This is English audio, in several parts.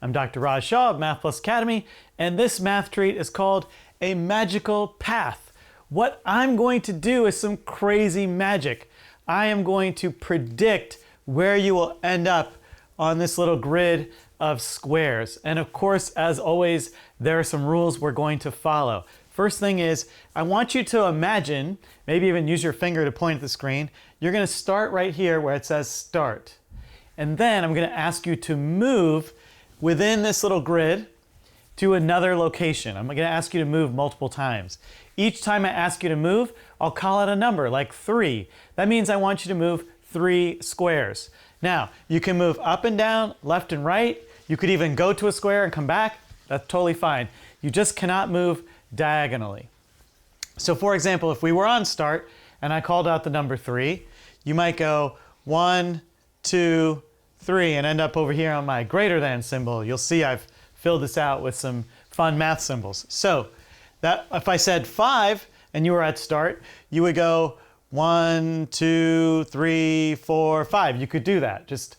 I'm Dr. Raj Shah of Math Plus Academy, and this math treat is called a magical path. What I'm going to do is some crazy magic. I am going to predict where you will end up on this little grid of squares. And of course, as always, there are some rules we're going to follow. First thing is, I want you to imagine, maybe even use your finger to point at the screen, you're going to start right here where it says start. And then I'm going to ask you to move within this little grid to another location. I'm going to ask you to move multiple times. Each time I ask you to move, I'll call out a number like 3. That means I want you to move 3 squares. Now, you can move up and down, left and right. You could even go to a square and come back. That's totally fine. You just cannot move diagonally. So for example, if we were on start and I called out the number 3, you might go 1, 2, 3 and end up over here on my greater than symbol. You'll see I've filled this out with some fun math symbols. So that if I said 5 and you were at start, you would go 1, 2, 3, 4, 5. You could do that. Just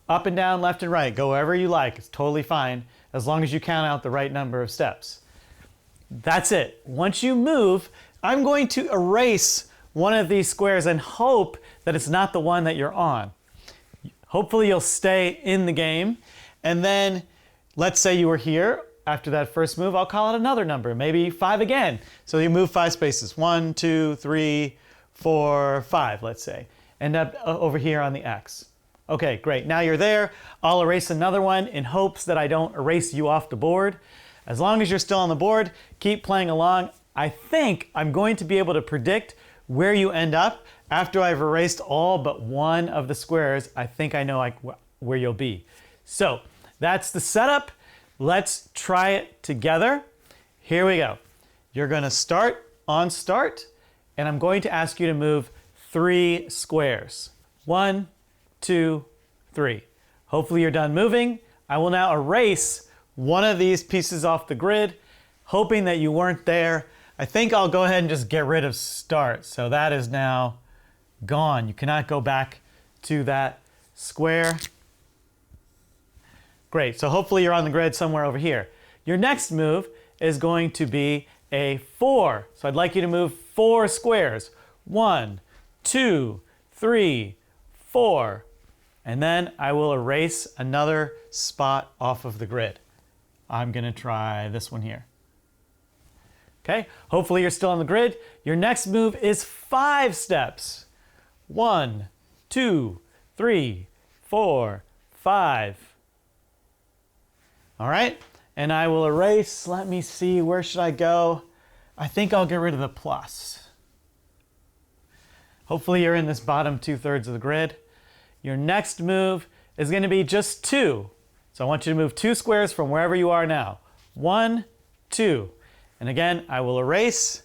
up and down, left and right. Go wherever you like. It's totally fine as long as you count out the right number of steps. That's it. Once you move, I'm going to erase one of these squares and hope that it's not the one that you're on. Hopefully you'll stay in the game. And then let's say you were here. After that first move, I'll call it another number, maybe 5 again. So you move 5 spaces. 1, 2, 3, 4, 5, let's say. End up over here on the X. Okay, great. Now you're there. I'll erase another one in hopes that I don't erase you off the board. As long as you're still on the board, keep playing along. I think I'm going to be able to predict where you end up after I've erased all but one of the squares. I think I know where you'll be. So that's the setup. Let's try it together. Here we go. You're going to start on start, and I'm going to ask you to move 3 squares. 1, 2, 3. Hopefully you're done moving. I will now erase one of these pieces off the grid, hoping that you weren't there. I think I'll go ahead and just get rid of start. So that is now gone. You cannot go back to that square. Great, so hopefully you're on the grid somewhere over here. Your next move is going to be a 4. So I'd like you to move 4 squares. 1, 2, 3, 4. And then I will erase another spot off of the grid. I'm going to try this one here. Okay, hopefully you're still on the grid. Your next move is 5 steps. 1, 2, 3, 4, 5. All right, and I will erase, let me see, where should I go? I think I'll get rid of the plus. Hopefully you're in this bottom 2/3 of the grid. Your next move is going to be just 2. So I want you to move 2 squares from wherever you are now. 1, 2. And again, I will erase.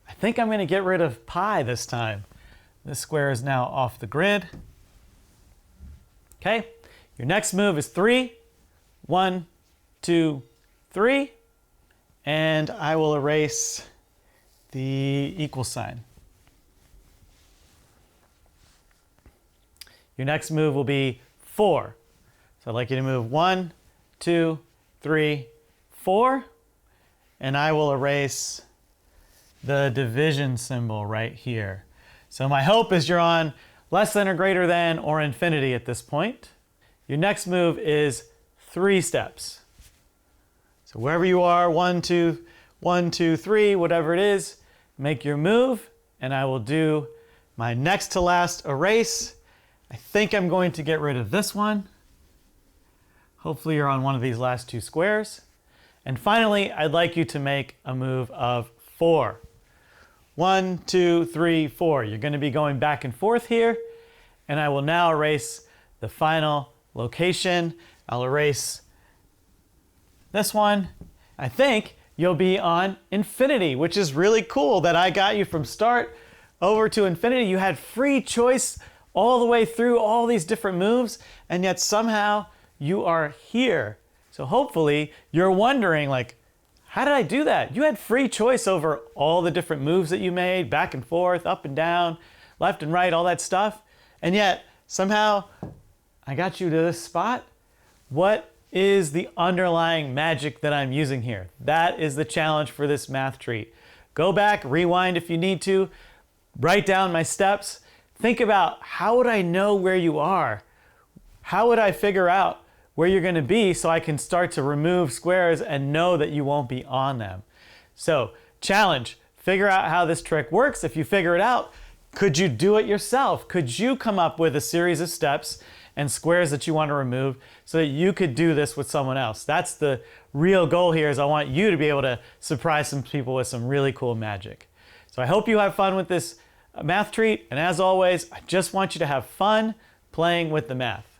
I think I'm going to get rid of pi this time. This square is now off the grid. Okay, your next move is 3. 1, 2, 3. And I will erase the equal sign. Your next move will be 4. So I'd like you to move 1, 2, 3, 4. And I will erase the division symbol right here. So my hope is you're on less than or greater than or infinity at this point. Your next move is 3 steps. So wherever you are, 1, 2, 3, whatever it is, make your move, and I will do my next to last erase. I think I'm going to get rid of this one. Hopefully you're on one of these last 2 squares. And finally, I'd like you to make a move of 4. 1, 2, 3, 4. You're going to be going back and forth here, and I will now erase the final location. I'll erase this one. I think you'll be on infinity, which is really cool that I got you from start over to infinity. You had free choice all the way through all these different moves, and yet somehow you are here. So hopefully you're wondering, like, how did I do that? You had free choice over all the different moves that you made, back and forth, up and down, left and right, all that stuff. And yet somehow I got you to this spot. What is the underlying magic that I'm using here? That is the challenge for this math treat. Go back, rewind if you need to, write down my steps. Think about, how would I know where you are? How would I figure out where you're going to be so I can start to remove squares and know that you won't be on them? So, challenge, figure out how this trick works. If you figure it out, could you do it yourself? Could you come up with a series of steps and squares that you want to remove so that you could do this with someone else? That's the real goal here, is I want you to be able to surprise some people with some really cool magic. So I hope you have fun with this math treat, and as always, I just want you to have fun playing with the math.